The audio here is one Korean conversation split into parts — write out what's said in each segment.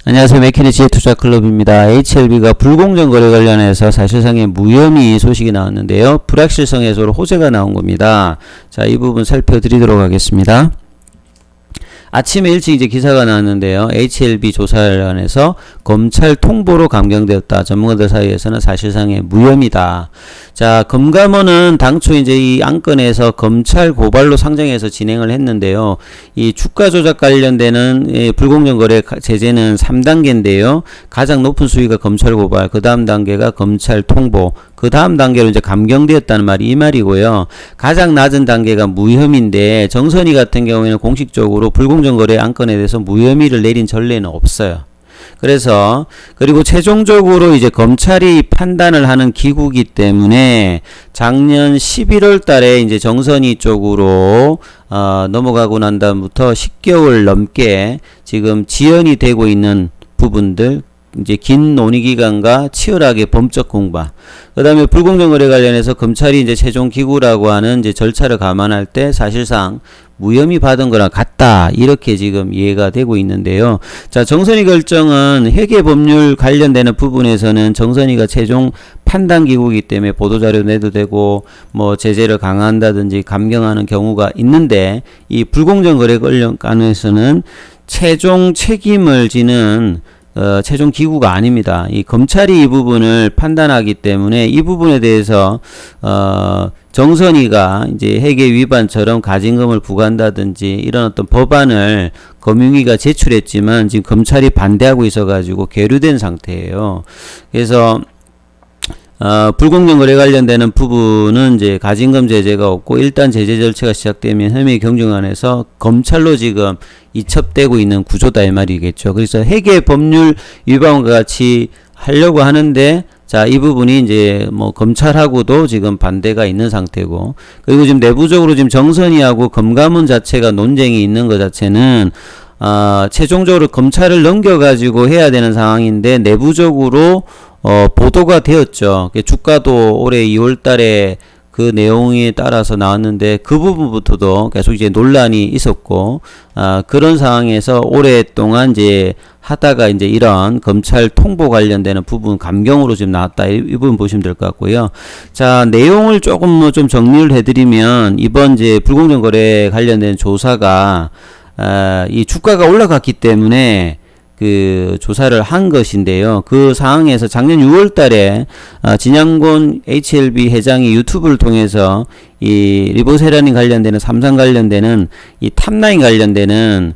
안녕하세요. 맥키니치의 투자클럽입니다. HLB가 불공정 거래 관련해서 사실상의 무혐의 소식이 나왔는데요. 불확실성 해소로 호재가 나온 겁니다. 자, 이 부분 살펴드리도록 하겠습니다. 아침에 일찍 이제 기사가 나왔는데요. HLB 조사관에서 검찰 통보로 감경되었다. 전문가들 사이에서는 사실상의 무혐의다. 자, 금감원은 당초 이제 이 안건에서 검찰 고발로 상정해서 진행을 했는데요. 이 주가 조작 관련되는 불공정 거래 제재는 3단계인데요. 가장 높은 수위가 검찰 고발, 그 다음 단계가 검찰 통보, 그 다음 단계로 이제 감경되었다는 말이 이 말이고요. 가장 낮은 단계가 무혐의인데 정선이 같은 경우에는 공식적으로 불공정 거래 안건에 대해서 무혐의를 내린 전례는 없어요. 그래서 그리고 최종적으로 이제 검찰이 판단을 하는 기구이기 때문에 작년 11월 달에 이제 정선이 쪽으로 넘어가고 난 다음부터 10개월 넘게 지금 지연이 되고 있는 부분들, 이제 긴 논의 기간과 치열하게 범적 공방, 그 다음에 불공정 거래 관련해서 검찰이 이제 최종 기구라고 하는 이제 절차를 감안할 때 사실상 무혐의 받은 거랑 같다, 이렇게 지금 이해가 되고 있는데요. 자, 정선이 결정은 회계 법률 관련되는 부분에서는 정선이가 최종 판단 기구이기 때문에 보도자료 내도 되고 뭐 제재를 강화한다든지 감경하는 경우가 있는데, 이 불공정 거래 관련해서는 최종 책임을 지는 최종 기구가 아닙니다. 이 검찰이 이 부분을 판단하기 때문에 이 부분에 대해서 정선이가 이제 회계 위반처럼 가징금을 부과한다든지 이런 어떤 법안을 검증위가 제출했지만 지금 검찰이 반대하고 있어가지고 계류된 상태예요. 그래서 불공정 거래 관련되는 부분은 이제 가징금 제재가 없고 일단 제재 절차가 시작되면 혐의 경중안에서 검찰로 지금 이첩되고 있는 구조다, 이 말이겠죠. 그래서 회계 법률 위반과 같이 하려고 하는데, 자, 이 부분이 이제 뭐 검찰하고도 지금 반대가 있는 상태고, 그리고 지금 내부적으로 지금 정선이하고 금감원 자체가 논쟁이 있는 것 자체는 최종적으로 검찰을 넘겨가지고 해야 되는 상황인데 내부적으로 보도가 되었죠. 주가도 올해 2월 달에 그 내용에 따라서 나왔는데 그 부분부터도 계속 이제 논란이 있었고, 그런 상황에서 오랫동안 이제 하다가 이제 이런 검찰 통보 관련되는 부분 감경으로 지금 나왔다, 이 부분 보시면 될 것 같고요. 자, 내용을 조금 뭐 좀 정리를 해드리면, 이번 이제 불공정 거래 관련된 조사가 이 주가가 올라갔기 때문에 그 조사를 한 것인데요. 그 상황에서 작년 6월 달에 진양곤 HLB 회장이 유튜브를 통해서 이 리보세라닌 관련되는 삼성 관련되는 이 탑라인 관련되는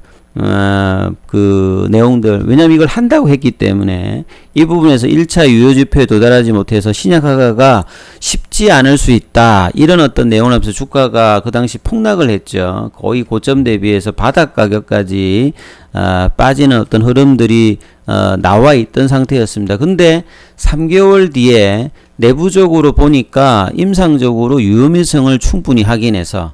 그 내용들, 왜냐면 이걸 한다고 했기 때문에 이 부분에서 1차 유효지표에 도달하지 못해서 신약 하가가 쉽지 않을 수 있다, 이런 어떤 내용을 하면서 주가가 그 당시 폭락을 했죠. 거의 고점 대비해서 바닥 가격까지 빠지는 어떤 흐름들이 나와 있던 상태였습니다. 근데 3개월 뒤에 내부적으로 보니까 임상적으로 유효성을 충분히 확인해서,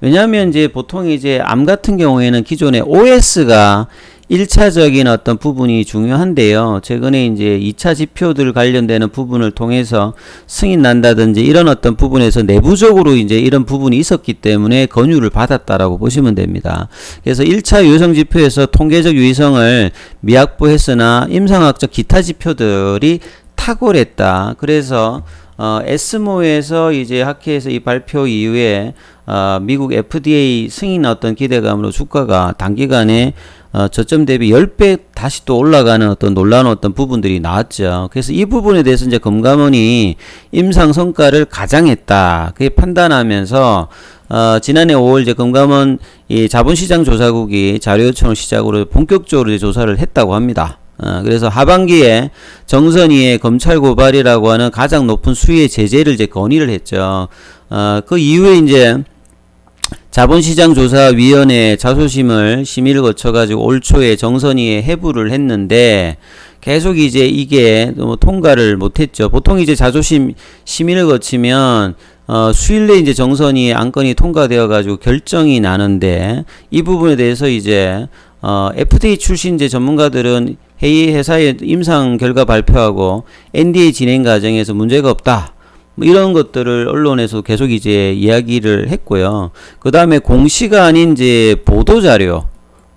왜냐하면 이제 보통 이제 암 같은 경우에는 기존에 OS가 1차적인 어떤 부분이 중요한데요. 최근에 이제 2차 지표들 관련되는 부분을 통해서 승인 난다든지 이런 어떤 부분에서 내부적으로 이제 이런 부분이 있었기 때문에 권유를 받았다라고 보시면 됩니다. 그래서 1차 유효성 지표에서 통계적 유의성을 미확보했으나 임상학적 기타 지표들이 탁월했다. 그래서 에스모에서 이제 학회에서 이 발표 이후에 미국 FDA 승인 어떤 기대감으로 주가가 단기간에 저점 대비 10배 다시 또 올라가는 어떤 놀라운 어떤 부분들이 나왔죠. 그래서 이 부분에 대해서 이제 금감원이 임상 성과를 가장했다, 그게 판단하면서 지난해 5월 이제 금감원 이 자본시장 조사국이 자료 요청을 시작으로 본격적으로 이제 조사를 했다고 합니다. 그래서 하반기에 정선이의 검찰 고발이라고 하는 가장 높은 수위의 제재를 이제 건의를 했죠. 그 이후에 이제 자본시장조사위원회 자소심을 심의를 거쳐가지고 올 초에 정선이에 해부를 했는데 계속 이제 이게 통과를 못했죠. 보통 이제 자소심 심의를 거치면 수일 내에 이제 정선이의 안건이 통과되어가지고 결정이 나는데, 이 부분에 대해서 이제 FDA 출신 이제 전문가들은 회사의 임상 결과 발표하고 NDA 진행 과정에서 문제가 없다, 뭐 이런 것들을 언론에서 계속 이제 이야기를 했고요. 그 다음에 공시가 아닌 이제 보도자료,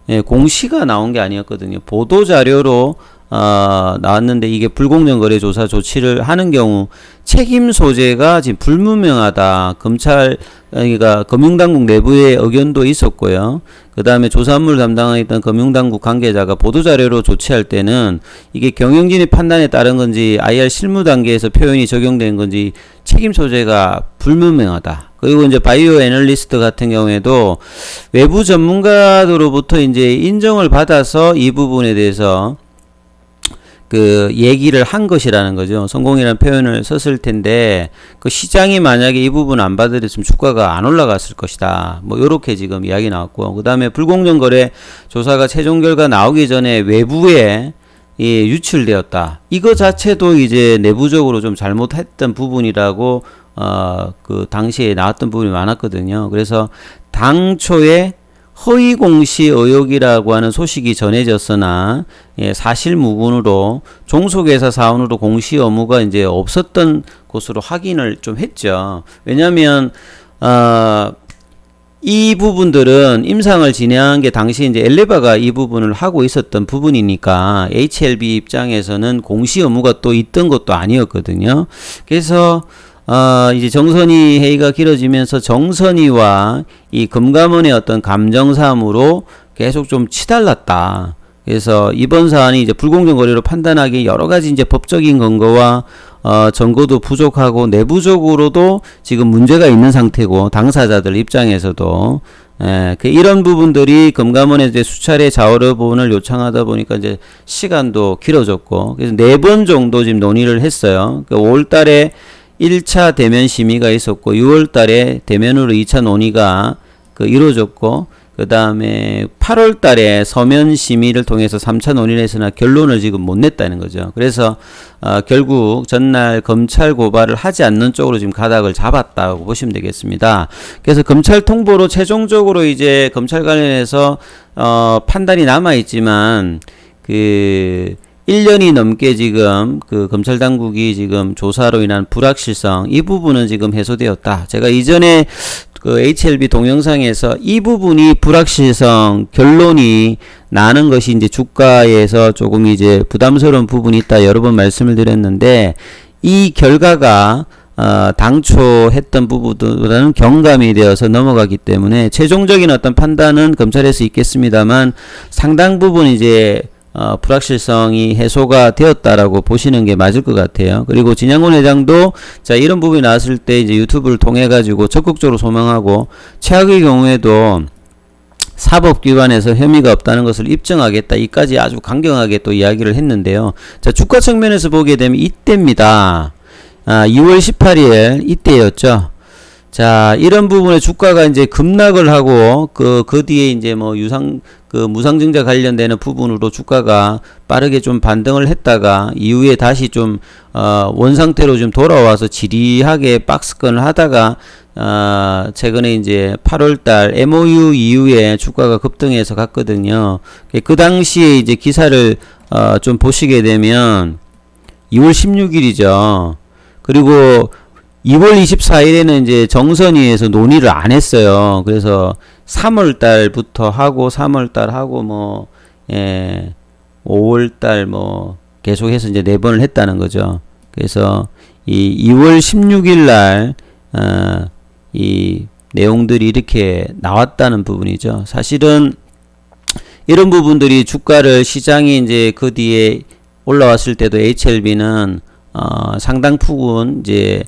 예, 공시가 나온 게 아니었거든요. 보도 자료로 나왔는데 이게 불공정 거래 조사 조치를 하는 경우 책임 소재가 지금 불분명하다. 그러니까 금융당국 내부의 의견도 있었고요. 그 다음에 조사업무를 담당했던 금융당국 관계자가 보도자료로 조치할 때는 이게 경영진의 판단에 따른 건지 IR 실무 단계에서 표현이 적용된 건지 책임 소재가 불분명하다. 그리고 이제 바이오 애널리스트 같은 경우에도 외부 전문가들로부터 이제 인정을 받아서 이 부분에 대해서 그 얘기를 한 것이라는 거죠. 성공이라는 표현을 썼을 텐데 그 시장이 만약에 이 부분 안 받아들였으면 주가가 안 올라갔을 것이다. 뭐 요렇게 지금 이야기 나왔고, 그 다음에 불공정 거래 조사가 최종 결과 나오기 전에 외부에 유출되었다. 이거 자체도 이제 내부적으로 좀 잘못했던 부분이라고 그 당시에 나왔던 부분이 많았거든요. 그래서 당초에 허위 공시 의혹이라고 하는 소식이 전해졌으나 사실 무근으로 종속회사 사원으로 공시 의무가 이제 없었던 것으로 확인을 좀 했죠. 왜냐하면 이 부분들은 임상을 진행한 게 당시 이제 엘레바가 이 부분을 하고 있었던 부분이니까 HLB 입장에서는 공시 의무가 또 있던 것도 아니었거든요. 그래서 이제 정선희 회의가 길어지면서 정선희와 이 금감원의 어떤 감정싸움으로 계속 좀 치달랐다. 그래서 이번 사안이 이제 불공정 거래로 판단하기 여러 가지 이제 법적인 근거와 증거도 부족하고 내부적으로도 지금 문제가 있는 상태고 당사자들 입장에서도 이런 부분들이 금감원에 이제 수차례 자료본을 요청하다 보니까 이제 시간도 길어졌고 그래서 4번 정도 지금 논의를 했어요. 5월달에 1차 대면 심의가 있었고 6월달에 대면으로 2차 논의가 이루어졌고 그 다음에 8월달에 서면 심의를 통해서 3차 논의를 했으나 결론을 지금 못 냈다는 거죠. 그래서 결국 전날 검찰 고발을 하지 않는 쪽으로 지금 가닥을 잡았다고 보시면 되겠습니다. 그래서 검찰 통보로 최종적으로 이제 검찰 관련해서 판단이 남아 있지만 1년이 넘게 지금 그 검찰 당국이 지금 조사로 인한 불확실성 이 부분은 지금 해소되었다. 제가 이전에 그 HLB 동영상에서 이 부분이 불확실성 결론이 나는 것이 이제 주가에서 조금 이제 부담스러운 부분이 있다 여러 번 말씀을 드렸는데 이 결과가 당초 했던 부분보다는 경감이 되어서 넘어가기 때문에 최종적인 어떤 판단은 검찰에서 있겠습니다만 상당 부분 이제 불확실성이 해소가 되었다라고 보시는 게 맞을 것 같아요. 그리고 진양곤 회장도 자 이런 부분이 나왔을 때 이제 유튜브를 통해 가지고 적극적으로 소명하고 최악의 경우에도 사법기관에서 혐의가 없다는 것을 입증하겠다. 이까지 아주 강경하게 또 이야기를 했는데요. 자 주가 측면에서 보게 되면 이때입니다. 2월 18일 이때였죠. 자, 이런 부분에 주가가 이제 급락을 하고, 그 뒤에 이제 뭐 무상증자 관련되는 부분으로 주가가 빠르게 좀 반등을 했다가, 이후에 다시 좀, 원상태로 좀 돌아와서 지리하게 박스권을 하다가, 최근에 이제 8월달 MOU 이후에 주가가 급등해서 갔거든요. 그 당시에 이제 기사를, 좀 보시게 되면, 2월 16일이죠. 그리고 2월 24일에는 이제 정선위에서 논의를 안 했어요. 그래서 3월달부터 하고 3월달 하고 뭐 5월달 뭐 계속해서 이제 4번을 했다는 거죠. 그래서 이 2월 16일 날 이 내용들이 이렇게 나왔다는 부분이죠. 사실은 이런 부분들이 주가를 시장이 이제 그 뒤에 올라왔을 때도 HLB는 상당 부분 이제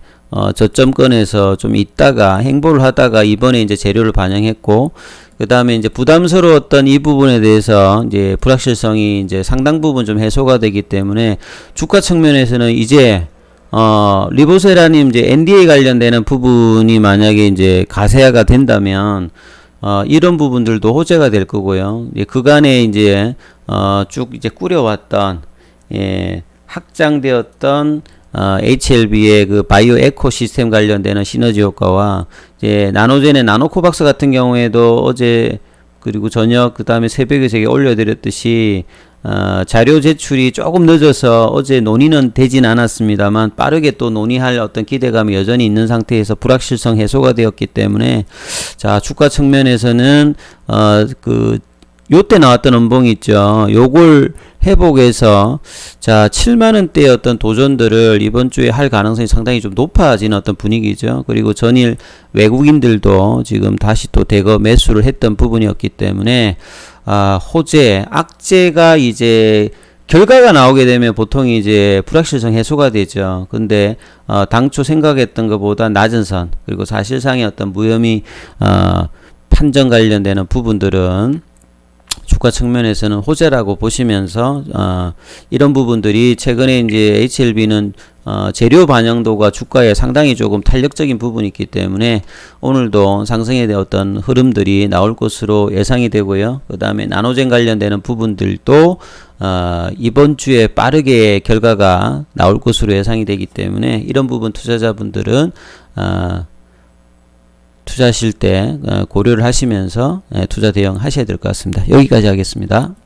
저점권에서 좀 있다가 행보를 하다가 이번에 이제 재료를 반영했고 그 다음에 이제 부담스러웠던 이 부분에 대해서 이제 불확실성이 이제 상당 부분 좀 해소가 되기 때문에 주가 측면에서는 이제 리보세라님 이제 NDA 관련되는 부분이 만약에 이제 가세화가 된다면 이런 부분들도 호재가 될 거고요. 그간에 이제 쭉 이제 꾸려왔던 확장되었던 HLB의 그 바이오 에코시스템 관련되는 시너지 효과와 이제 나노젠의 나노코박스 같은 경우에도 어제 그리고 저녁 그 다음에 새벽에 제가 올려드렸듯이 자료 제출이 조금 늦어서 어제 논의는 되진 않았습니다만 빠르게 또 논의할 어떤 기대감이 여전히 있는 상태에서 불확실성 해소가 되었기 때문에 자 주가 측면에서는 그 요때 나왔던 음봉 있죠. 요걸 회복해서 자 7만원대의 어떤 도전들을 이번 주에 할 가능성이 상당히 좀 높아지는 어떤 분위기죠. 그리고 전일 외국인들도 지금 다시 또 대거 매수를 했던 부분이었기 때문에 호재, 악재가 이제 결과가 나오게 되면 보통 이제 불확실성 해소가 되죠. 근데 당초 생각했던 것보다 낮은 선, 그리고 사실상의 어떤 무혐의 판정 관련되는 부분들은 주가 측면에서는 호재라고 보시면서 이런 부분들이 최근에 이제 HLB는 재료 반영도가 주가에 상당히 조금 탄력적인 부분이 있기 때문에 오늘도 상승에 대한 어떤 흐름들이 나올 것으로 예상이 되고요. 그 다음에 나노젠 관련되는 부분들도 이번 주에 빠르게 결과가 나올 것으로 예상이 되기 때문에 이런 부분 투자자분들은 투자하실 때 고려를 하시면서 투자 대응 하셔야 될 것 같습니다. 여기까지 하겠습니다.